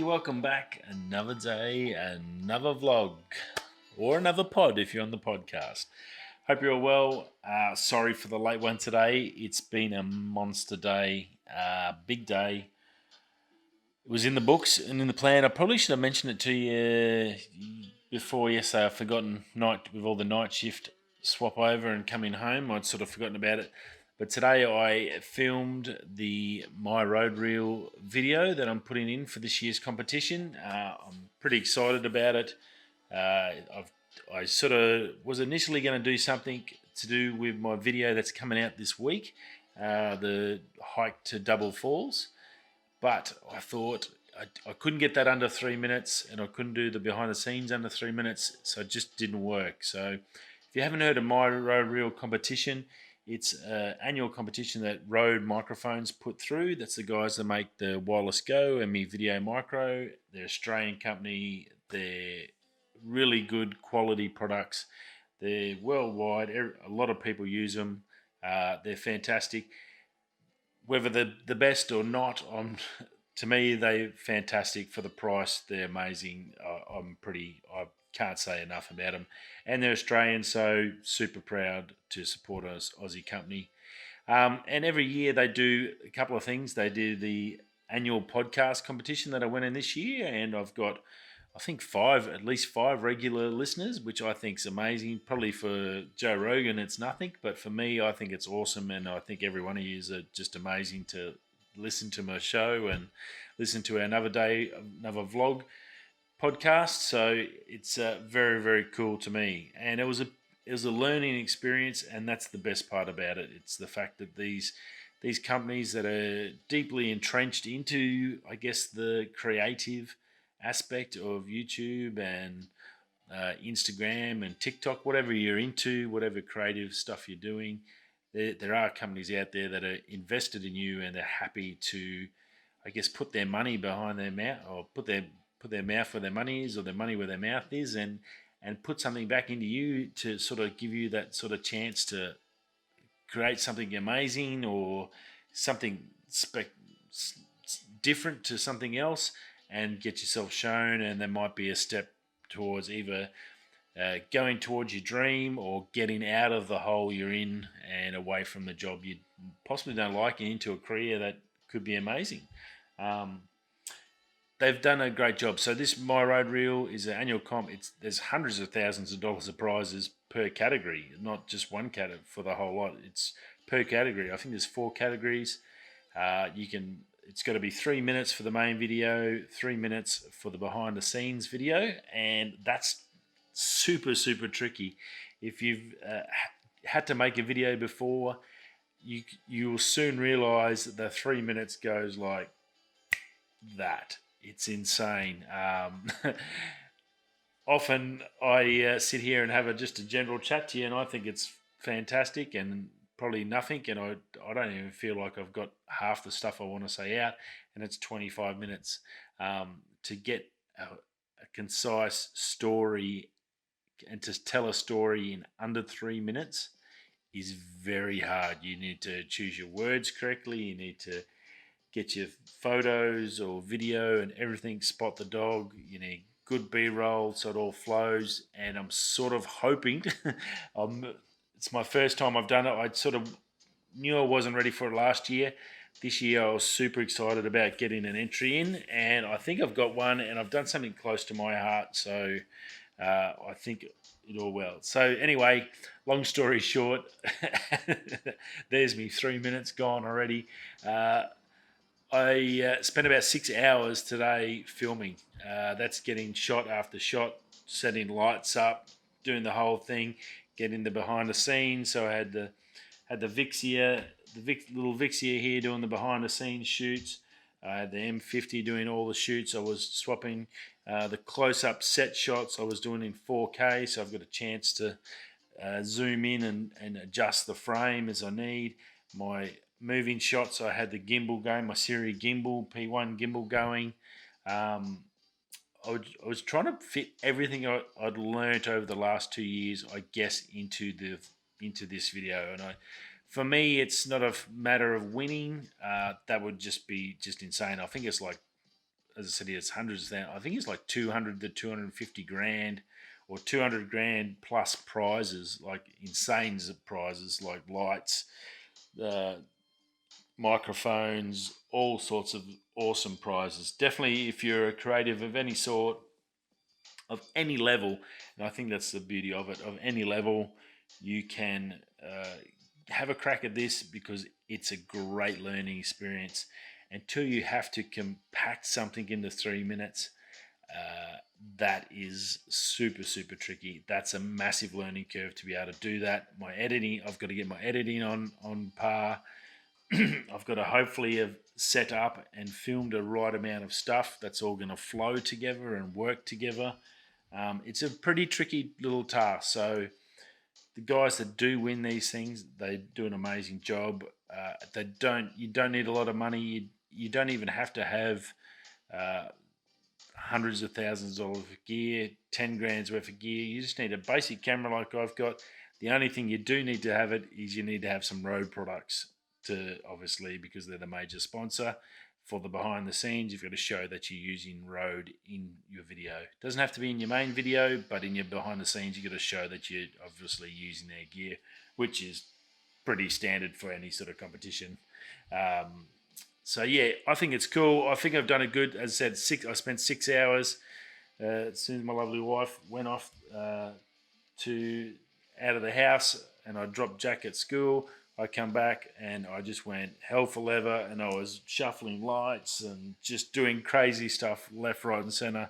welcome back. Another day, another vlog, or another pod if you're on the podcast. Hope you're all well. Sorry for the late one today. It's been a monster day, big day. It was in the books and in the plan. I probably should have mentioned it to you before yesterday. I've forgotten with all the night shift swap over and coming home. I'd sort of forgotten about it. But today I filmed the My Road Reel video that I'm putting in for this year's competition. I'm pretty excited about it. I sort of was initially going to do something to do with my video that's coming out this week, the hike to Double Falls. But I thought I couldn't get that under 3 minutes, and I couldn't do the behind the scenes under 3 minutes, so it just didn't work. So if you haven't heard of My Road Reel competition, it's an annual competition that Rode Microphones put through. That's the guys that make the Wireless Go and Mi Video Micro. They're an Australian company. They're really good quality products. They're worldwide. A lot of people use them. They're fantastic. Whether they're the best or not, to me, they're fantastic for the price. They're amazing. I can't say enough about them. And they're Australian, so super proud to support us Aussie company. And every year they do a couple of things. They do the annual podcast competition that I went in this year, and I've got, I think, at least five regular listeners, which I think is amazing. Probably for Joe Rogan, it's nothing, but for me, I think it's awesome, and I think every one of you is just amazing to listen to my show and listen to another vlog podcast. So it's very, very cool to me, and it was a learning experience, and that's the best part about it. It's the fact that these companies that are deeply entrenched into, I guess, the creative aspect of YouTube and Instagram and TikTok, whatever you're into, whatever creative stuff you're doing, there are companies out there that are invested in you, and they're happy to, I guess, put their money behind their mouth, or put their mouth where their money is, or their money where their mouth is, and put something back into you to sort of give you that sort of chance to create something amazing or something different to something else, and get yourself shown. And there might be a step towards either going towards your dream or getting out of the hole you're in and away from the job you possibly don't like and into a career that could be amazing. They've done a great job. So this My Road Reel is an annual comp. There's hundreds of thousands of dollars of prizes per category, not just one category for the whole lot. It's per category. I think there's 4 categories. It's got to be 3 minutes for the main video, 3 minutes for the behind the scenes video, and that's super, super tricky. If you've had to make a video before, you will soon realize that the 3 minutes goes like that. It's insane. Often I sit here and have just a general chat to you, and I think it's fantastic and probably nothing, and I don't even feel like I've got half the stuff I want to say out, and it's 25 minutes. To get a concise story and to tell a story in under 3 minutes is very hard. You need to choose your words correctly. You need to get your photos or video and everything, spot the dog. You need good B-roll so it all flows. And I'm sort of hoping, it's my first time I've done it. I sort of knew I wasn't ready for it last year. This year I was super excited about getting an entry in, and I think I've got one, and I've done something close to my heart. So I think it all well. So anyway, long story short, there's me 3 minutes gone already. I spent about 6 hours today filming. That's getting shot after shot, setting lights up, doing the whole thing, getting the behind the scenes. So I had the Vixia, little Vixia here doing the behind the scenes shoots. I had the M50 doing all the shoots. I was swapping the close-up set shots. I was doing in 4K, so I've got a chance to zoom in and adjust the frame as I need. My moving shots, I had the gimbal going, my Siri gimbal, P1 gimbal going. I was trying to fit everything I'd learnt over the last 2 years, I guess, into this video. And for me, it's not a matter of winning. That would just be insane. I think it's like as I said, it's hundreds of thousands. I think it's like 200 to 250 grand or 200 grand plus prizes, like insane prizes, like lights, uh, microphones, all sorts of awesome prizes. Definitely, if you're a creative of any sort, of any level, and I think that's the beauty of it, of any level, you can have a crack at this because it's a great learning experience. Until you have to compact something into 3 minutes, that is super, super tricky. That's a massive learning curve to be able to do that. My editing, I've got to get my editing on par. I've got to hopefully have set up and filmed a right amount of stuff that's all going to flow together and work together. It's a pretty tricky little task. So the guys that do win these things, they do an amazing job. You don't need a lot of money. You don't even have to have hundreds of thousands of dollars of gear, 10 grand's worth of gear. You just need a basic camera like I've got. The only thing you do need to have it is you need to have some Rode products to, obviously, because they're the major sponsor. For the behind the scenes, you've got to show that you're using Rode in your video. It doesn't have to be in your main video, but in your behind the scenes, you've got to show that you're obviously using their gear, which is pretty standard for any sort of competition. So yeah, I think it's cool. I think I've done it good. As I said, I spent 6 hours as soon as my lovely wife went off out of the house, and I dropped Jack at school. I come back and I just went hell for leather, and I was shuffling lights and just doing crazy stuff left, right, and center.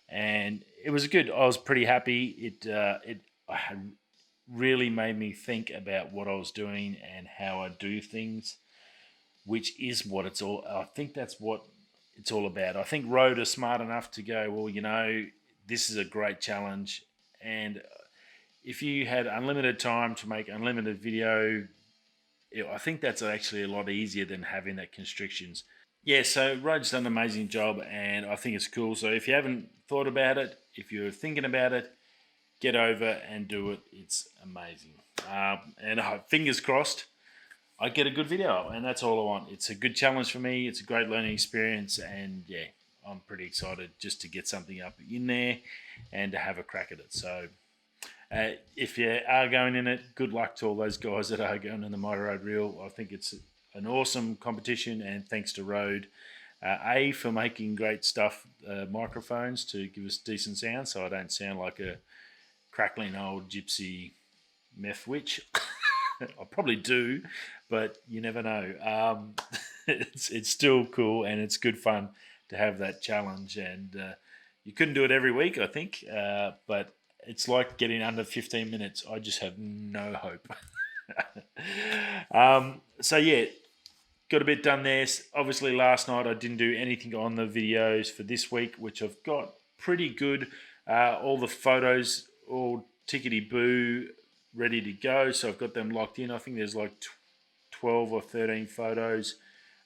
And it was good. I was pretty happy. It really made me think about what I was doing and how I do things, which is what it's all. I think that's what it's all about. I think Rode are smart enough to go, well, this is a great challenge, and if you had unlimited time to make unlimited video, I think that's actually a lot easier than having that constrictions. Yeah, so Rode's done an amazing job, and I think it's cool. So if you haven't thought about it, if you're thinking about it, get over and do it. It's amazing. And fingers crossed, I get a good video, and that's all I want. It's a good challenge for me. It's a great learning experience, and yeah, I'm pretty excited just to get something up in there and to have a crack at it. So if you are going in it, good luck to all those guys that are going in the Motorola Reel. I think it's an awesome competition, and thanks to Rode, for making great stuff, microphones to give us decent sound, so I don't sound like a crackling old gypsy meth witch. I probably do, but you never know. It's still cool, and it's good fun to have that challenge. And you couldn't do it every week, I think, but it's like getting under 15 minutes. I just have no hope. So yeah, got a bit done there. Obviously, last night I didn't do anything on the videos for this week, which I've got pretty good. All the photos, all tickety-boo, ready to go. So I've got them locked in. I think there's like 12 or 13 photos.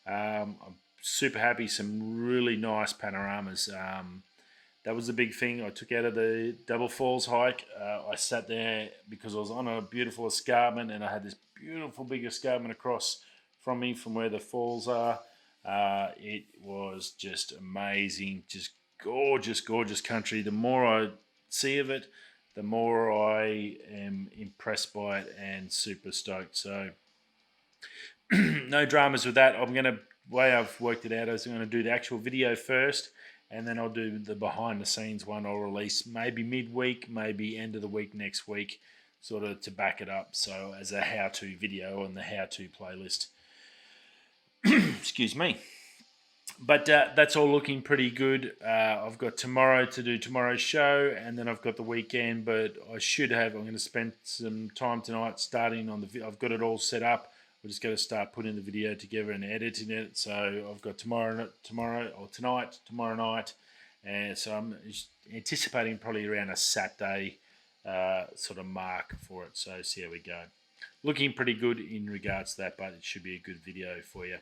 I'm super happy. Some really nice panoramas. That was the big thing I took out of the Double Falls hike. I sat there because I was on a beautiful escarpment, and I had this beautiful big escarpment across from me from where the falls are. It was just amazing, just gorgeous, gorgeous country. The more I see of it, the more I am impressed by it and super stoked. So no dramas with that. Way I've worked it out is I'm going to do the actual video first, and then I'll do the behind the scenes one. I'll release maybe midweek, maybe end of the week next week, sort of to back it up. So as a how-to video on the how-to playlist. Excuse me. But that's all looking pretty good. I've got tomorrow to do tomorrow's show, and then I've got the weekend. But I'm going to spend some time tonight starting on I've got it all set up. We're just going to start putting the video together and editing it. So I've got tomorrow or tonight, tomorrow night, and so I'm anticipating probably around a Saturday sort of mark for it. So see how we go. Looking pretty good in regards to that, but it should be a good video for you.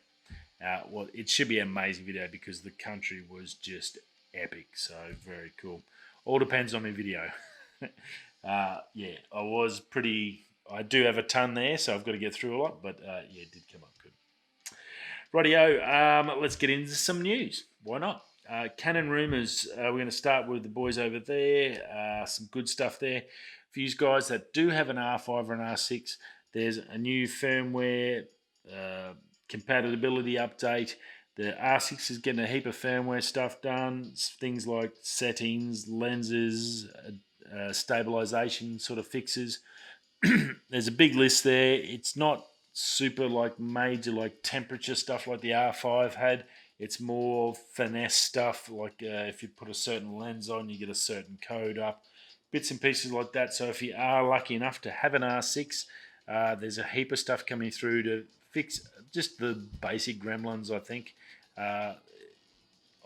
Well, it should be an amazing video because the country was just epic. So very cool. All depends on my video. Yeah, I do have a ton there, so I've got to get through a lot, but yeah, it did come up good. Rightio, let's get into some news. Why not? Canon Rumors, we're going to start with the boys over there. Some good stuff there. For you guys that do have an R5 or an R6, there's a new firmware uh, compatibility update. The R6 is getting a heap of firmware stuff done, things like settings, lenses, stabilization sort of fixes. There's a big list there. It's not super like major like temperature stuff like the R5 had. It's more finesse stuff like if you put a certain lens on, you get a certain code up, bits and pieces like that. So if you are lucky enough to have an R6, there's a heap of stuff coming through to fix just the basic gremlins, I think. Uh,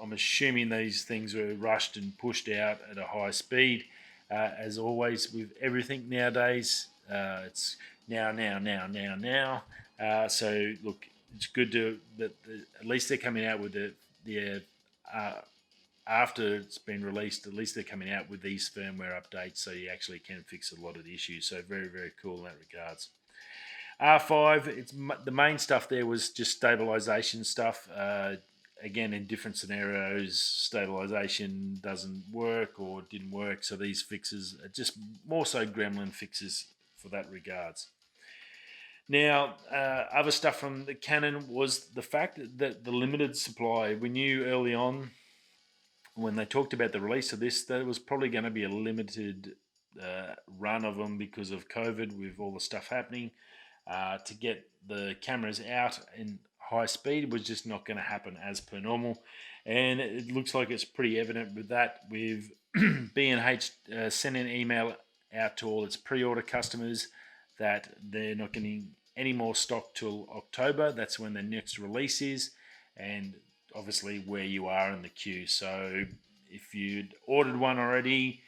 I'm assuming these things were rushed and pushed out at a high speed. As always with everything nowadays, it's now. So look, it's good to that at least they're coming out with the after it's been released. At least they're coming out with these firmware updates, so you actually can fix a lot of the issues. So very cool in that regards. R5, the main stuff there was just stabilization stuff. Again, in different scenarios, stabilization doesn't work or didn't work. So these fixes are just more so gremlin fixes for that regards. Now, other stuff from the Canon was the fact that the limited supply. We knew early on when they talked about the release of this that it was probably going to be a limited run of them because of COVID with all the stuff happening. To get the cameras out in high speed was just not going to happen as per normal, and it looks like it's pretty evident with that. With B&H sending an email out to all its pre-order customers that they're not getting any more stock till October. That's when the next release is, and obviously where you are in the queue. So if you'd ordered one already,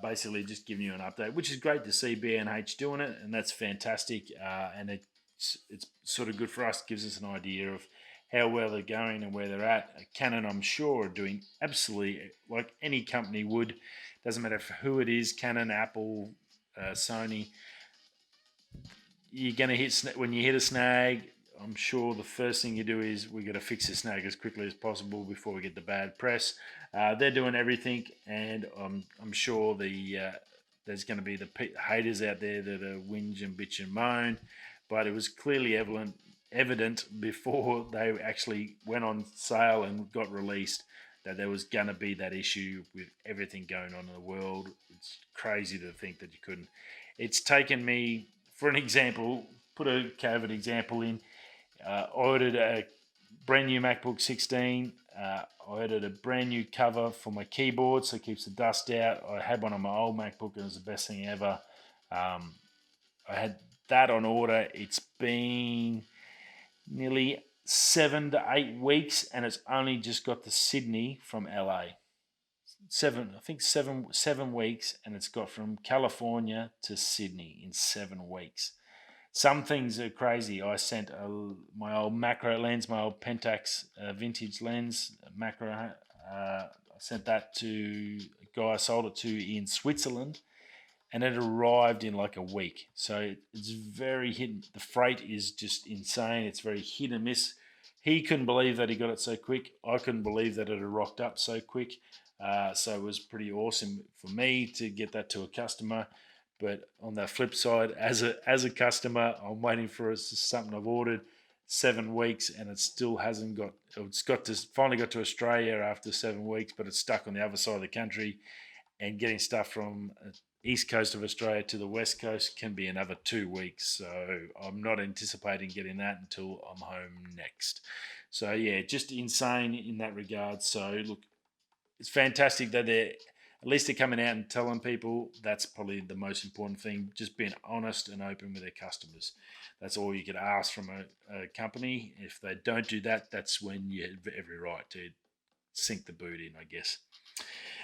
basically just giving you an update, which is great to see B&H doing it, and that's fantastic. And it's sort of good for us, gives us an idea of how well they're going and where they're at. Canon, I'm sure, are doing absolutely like any company would. Doesn't matter who it is, Canon, Apple, Sony. You're going to hit when you hit a snag. I'm sure the first thing you do is we got to fix the snag as quickly as possible before we get the bad press. They're doing everything, and I'm sure there's going to be the haters out there that are whinge and bitch and moan, but it was clearly evident before they actually went on sale and got released that there was going to be that issue with everything going on in the world. It's crazy to think that you couldn't. It's taken me, for an example, put a COVID example in. I ordered a brand new MacBook 16. I ordered a brand new cover for my keyboard so it keeps the dust out. I had one on my old MacBook and it was the best thing ever. I had that on order. It's been nearly 7 to 8 weeks and it's only just got to Sydney from LA. 7 weeks, and it's got from California to Sydney in 7 weeks. Some things are crazy. I sent my old macro lens, my old Pentax vintage lens macro. I sent that to a guy I sold it to in Switzerland, and it arrived in like a week. So it's very hidden. The freight is just insane. It's very hit and miss. He couldn't believe that he got it so quick. I couldn't believe that it had rocked up so quick. So it was pretty awesome for me to get that to a customer. But on the flip side, as a customer, I'm waiting for something I've ordered 7 weeks, and it still hasn't got. It's finally got to Australia after 7 weeks, but it's stuck on the other side of the country. And getting stuff from east coast of Australia to the west coast can be another 2 weeks. So I'm not anticipating getting that until I'm home next. So yeah, just insane in that regard. So look, it's fantastic that at least they're coming out and telling people. That's probably the most important thing, just being honest and open with their customers. That's all you could ask from a company. If they don't do that, that's when you have every right to sink the boot in, I guess.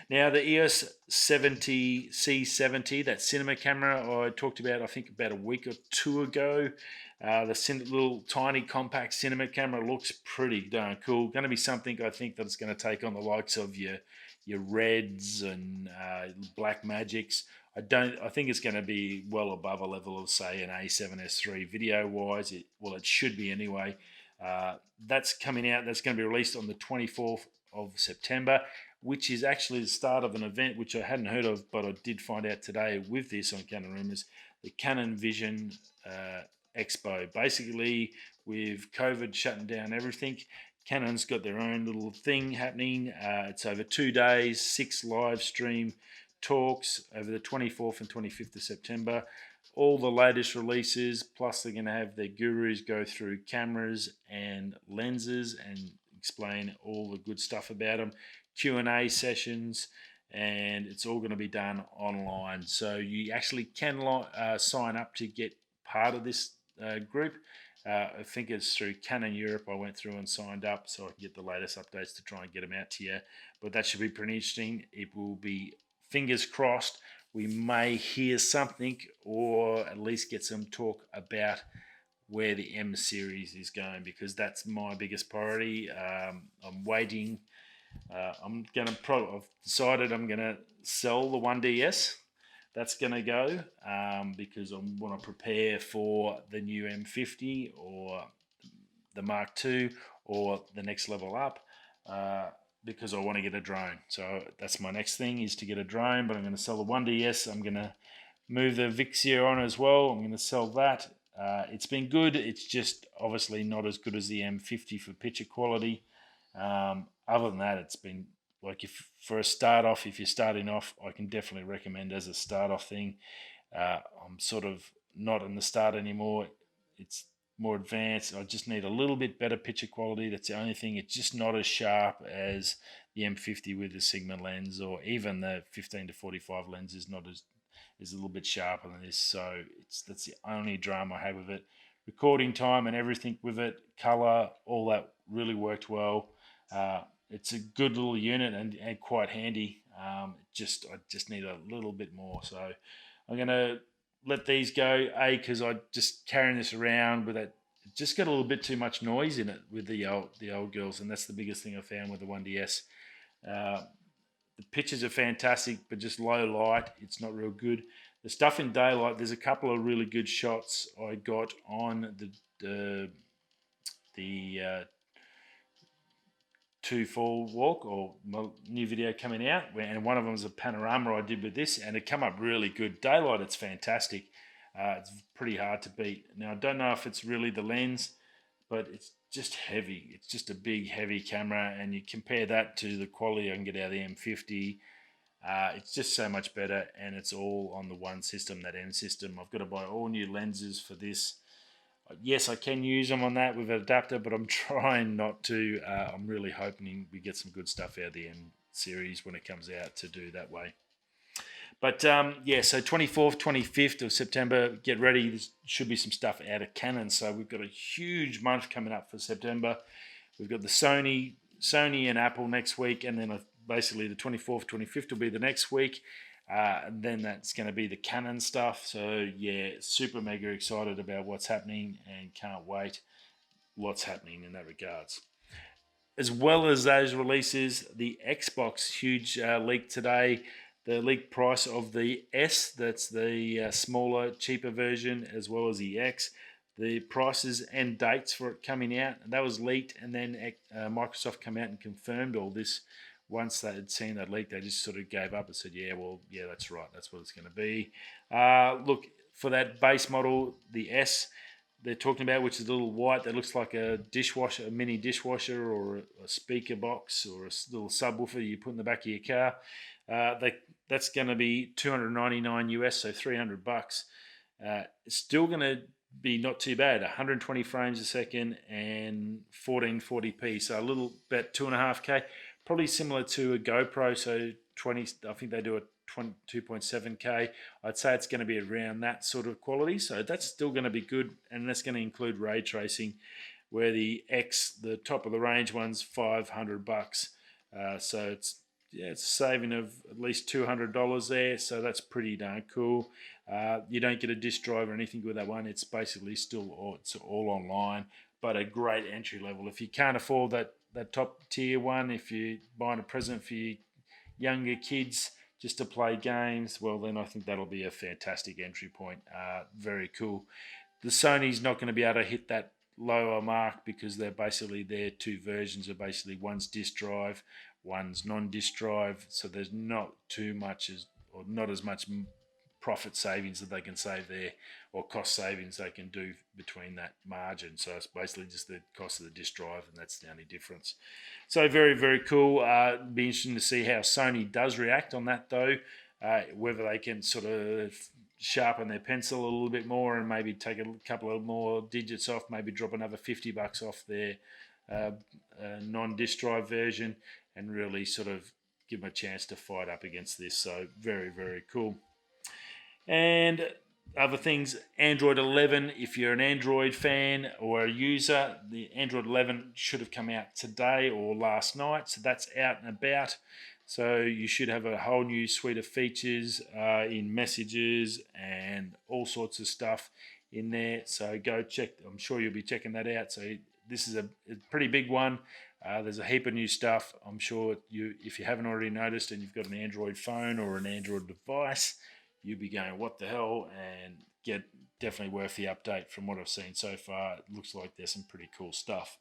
Now, the EOS 70 C70, that cinema camera I talked about, I think about a week or two ago. The little tiny compact cinema camera looks pretty darn cool. Going to be something I think that's going to take on the likes of your Reds and Black Magics. I think it's going to be well above a level of, say, an A7S III video-wise. It should be anyway. That's coming out. That's going to be released on the 24th of September, which is actually the start of an event which I hadn't heard of, but I did find out today with this on Canon Rumors, the Canon Vision Expo. Basically, with COVID shutting down everything, Canon's got their own little thing happening. It's over 2 days, 6 live stream talks over the 24th and 25th of September. All the latest releases, plus they're going to have their gurus go through cameras and lenses and explain all the good stuff about them. Q&A sessions, and it's all going to be done online. So you actually can sign up to get part of this group. I think it's through Canon Europe. I went through and signed up so I can get the latest updates to try and get them out to you. But that should be pretty interesting. It will be, fingers crossed, we may hear something or at least get some talk about where the M series is going, because that's my biggest priority. I'm waiting. I've decided I'm going to sell the 1DS. That's going to go because I want to prepare for the new M50 or the Mark II or the next level up because I want to get a drone. So that's my next thing, is to get a drone, but I'm going to sell the 1DS. I'm going to move the Vixia on as well. I'm going to sell that. It's been good. It's just obviously not as good as the M50 for picture quality. Other than that, it's been like, if for a start off, if you're starting off, I can definitely recommend as a start off thing. I'm sort of not in the start anymore. It's more advanced. I just need a little bit better picture quality. That's the only thing. It's just not as sharp as the M50 with the Sigma lens, or even the 15 to 45 lens is not as, is a little bit sharper than this. So that's the only drama I have with it. Recording time and everything with it, color, all that really worked well. It's a good little unit and quite handy. I just need a little bit more. So I'm going to let these go, because I just carrying this around with it, just got a little bit too much noise in it with the old girls, and that's the biggest thing I found with the 1DS. The pictures are fantastic, but just low light, it's not real good. The stuff in daylight, there's a couple of really good shots I got on the 2 fall walk, or my new video coming out, and one of them was a panorama I did with this, and it come up really good. Daylight, it's fantastic. It's pretty hard to beat. Now, I don't know if it's really the lens, but it's just heavy. It's just a big, heavy camera, and you compare that to the quality I can get out of the M50. It's just so much better, and it's all on the one system, that M system. I've got to buy all new lenses for this. Yes, I can use them on that with an adapter, but I'm trying not to. I'm really hoping we get some good stuff out of the M series when it comes out to do that way. But yeah, so 24th, 25th of September, get ready. There should be some stuff out of Canon. So we've got a huge month coming up for September. We've got the Sony and Apple next week, and then basically the 24th, 25th will be the next week. And then that's going to be the Canon stuff. So yeah, super mega excited about what's happening and can't wait. Lots happening in that regards. As well as those releases, the Xbox huge leak today. The leak price of the S, that's the smaller, cheaper version, as well as the X. The prices and dates for it coming out. That was leaked, and then Microsoft came out and confirmed all this. Once they had seen that leak, they just sort of gave up and said, yeah, that's right. That's what it's going to be. Look, for that base model, the S, they're talking about, which is a little white, that looks like a dishwasher, a mini dishwasher, or a speaker box, or a little subwoofer you put in the back of your car. That's going to be $299 US, so $300. It's still going to be not too bad. 120 frames a second and 1440p, so a little about 2.5K. Probably similar to a GoPro, so 20. I think they do a 2.7K. I'd say it's going to be around that sort of quality, so that's still going to be good, and that's going to include ray tracing. Where the X, the top of the range one's $500, so it's a saving of at least $200 there. So that's pretty darn cool. You don't get a disk drive or anything with that one. It's basically still it's all online, but a great entry level. If you can't afford that top tier one, if you're buying a present for your younger kids just to play games, well, then I think that'll be a fantastic entry point. Very cool. The Sony's not going to be able to hit that lower mark because they're basically their two versions are basically one's disk drive, one's non-disk drive. So there's not too much or not as much profit savings that they can save there, or cost savings they can do between that margin. So it's basically just the cost of the disk drive, and that's the only difference. So very, very cool. Be interesting to see how Sony does react on that, though. Whether they can sort of sharpen their pencil a little bit more and maybe take a couple of more digits off, maybe drop another $50 off their non-disk drive version, and really sort of give them a chance to fight up against this. So very, very cool. And other things, Android 11, if you're an Android fan or a user, the Android 11 should have come out today or last night. So that's out and about. So you should have a whole new suite of features in messages and all sorts of stuff in there. So go check. I'm sure you'll be checking that out. So this is a pretty big one. There's a heap of new stuff. I'm sure if you haven't already noticed and you've got an Android phone or an Android device, you'll be going, what the hell? And definitely worth the update from what I've seen so far. It looks like there's some pretty cool stuff.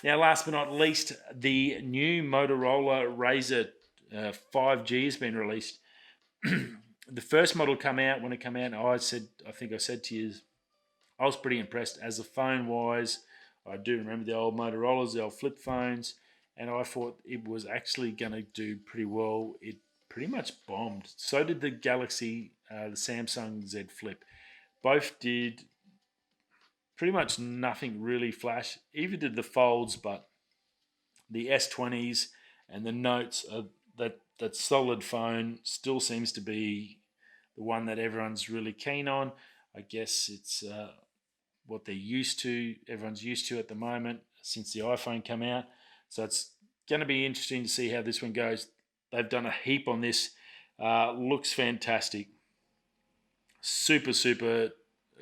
Now, last but not least, the new Motorola Razr 5G has been released. The first model came out. When it came out, I think I said to you, I was pretty impressed as a phone-wise. I do remember the old Motorola's, the old flip phones, and I thought it was actually going to do pretty well. It pretty much bombed. So did the Galaxy, the Samsung Z Flip. Both did pretty much nothing really flash. Even did the Folds, but the S20s and the Notes, that solid phone still seems to be the one that everyone's really keen on. I guess it's what they're used to, everyone's used to at the moment since the iPhone came out. So it's going to be interesting to see how this one goes. They've done a heap on this. Looks fantastic. Super, super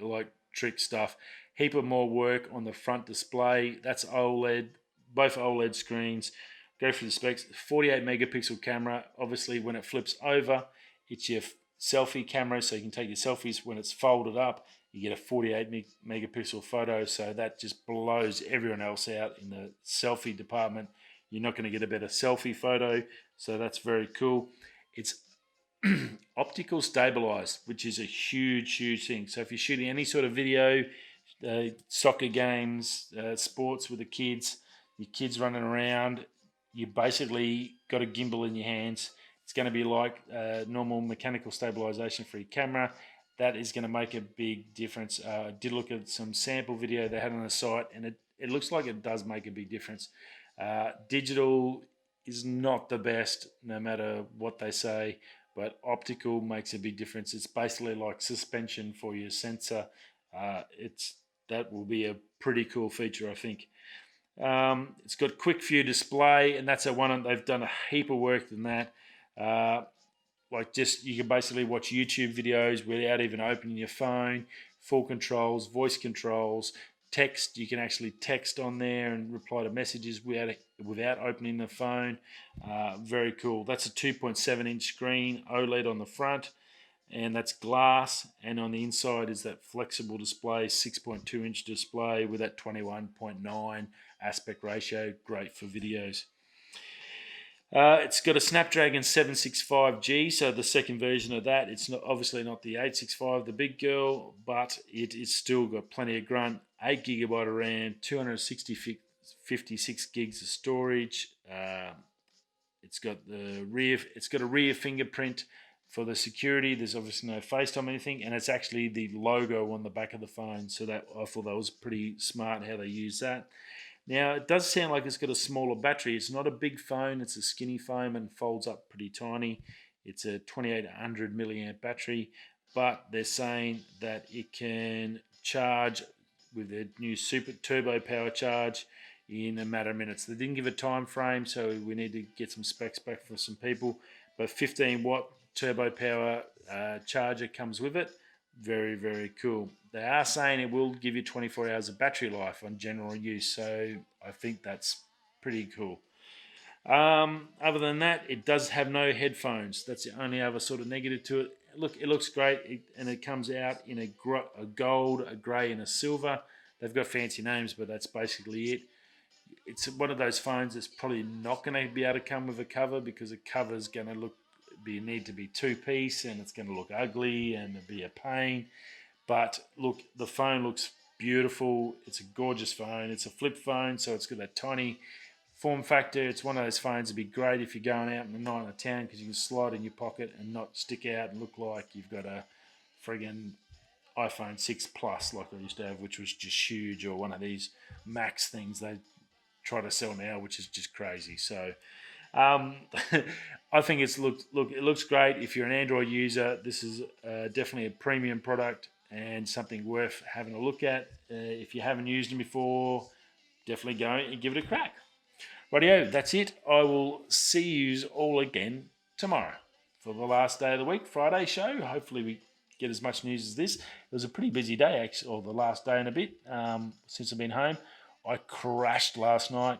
like trick stuff. Heap of more work on the front display. That's OLED, both OLED screens. Go through the specs. 48 megapixel camera. Obviously, when it flips over, it's your selfie camera, so you can take your selfies. When it's folded up, you get a 48 megapixel photo, so that just blows everyone else out in the selfie department. You're not going to get a better selfie photo, so that's very cool. It's optical stabilized, which is a huge, huge thing. So if you're shooting any sort of video, soccer games, sports with the kids, your kids running around, you basically got a gimbal in your hands. It's going to be like normal mechanical stabilization for your camera. That is going to make a big difference. I did look at some sample video they had on the site, and it looks like it does make a big difference. Digital is not the best, no matter what they say, but optical makes a big difference. It's basically like suspension for your sensor. That will be a pretty cool feature, I think. It's got quick view display, and that's one they've done a heap of work in that. You can basically watch YouTube videos without even opening your phone. Full controls, voice controls, text. You can actually text on there and reply to messages without opening the phone. Very cool. That's a 2.7-inch screen, OLED on the front, and that's glass. And on the inside is that flexible display, 6.2-inch display with that 21.9 aspect ratio. Great for videos. It's got a Snapdragon 765G, so the second version of that. It's obviously not the 865, the big girl, but it's still got plenty of grunt. 8 GB of RAM, 256 gigs of storage. It's got a rear fingerprint for the security. There's obviously no FaceTime or anything, and it's actually the logo on the back of the phone. So I thought that was pretty smart how they use that. Now, it does sound like it's got a smaller battery. It's not a big phone. It's a skinny phone and folds up pretty tiny. It's a 2800 milliamp battery, but they're saying that it can charge with their new super turbo power charge in a matter of minutes. They didn't give a time frame, so we need to get some specs back for some people. But 15-watt turbo power charger comes with it. Very, very cool. They are saying it will give you 24 hours of battery life on general use, so I think that's pretty cool. Other than that, it does have no headphones. That's the only other sort of negative to it. Look, it looks great, and it comes out in a gold, a grey, and a silver. They've got fancy names, but that's basically it. It's one of those phones that's probably not going to be able to come with a cover, because a cover is going to need to be two-piece, and it's going to look ugly and it'd be a pain. But look, the phone looks beautiful. It's a gorgeous phone. It's a flip phone, so it's got that tiny form factor. It's one of those phones that'd be great if you're going out in the night in the town, because you can slide in your pocket and not stick out and look like you've got a friggin' iPhone 6 Plus like I used to have, which was just huge, or one of these Max things they try to sell now, which is just crazy. So I think it looks great. If you're an Android user, this is definitely a premium product and something worth having a look at. If you haven't used them before, definitely go and give it a crack. Rightio, that's it. I will see you all again tomorrow for the last day of the week, Friday show. Hopefully we get as much news as this. It was a pretty busy day, actually, or the last day and a bit since I've been home. I crashed last night.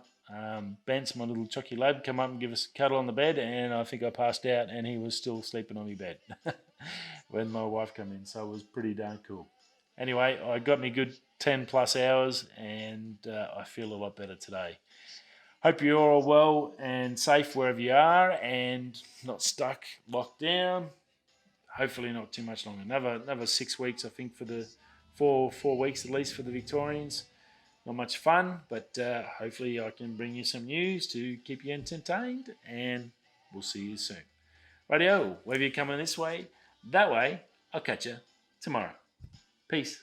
Bence, my little chucky lad, come up and give us a cuddle on the bed, and I think I passed out, and he was still sleeping on my bed when my wife came in, so it was pretty darn cool. Anyway, I got me good 10 plus hours, and I feel a lot better today. Hope you're all well and safe wherever you are, and not stuck, locked down. Hopefully not too much longer. Another 6 weeks, I think, for the 4 weeks at least for the Victorians. Not much fun, but hopefully I can bring you some news to keep you entertained, and we'll see you soon. Radio, whether you're coming this way, that way, I'll catch you tomorrow. Peace.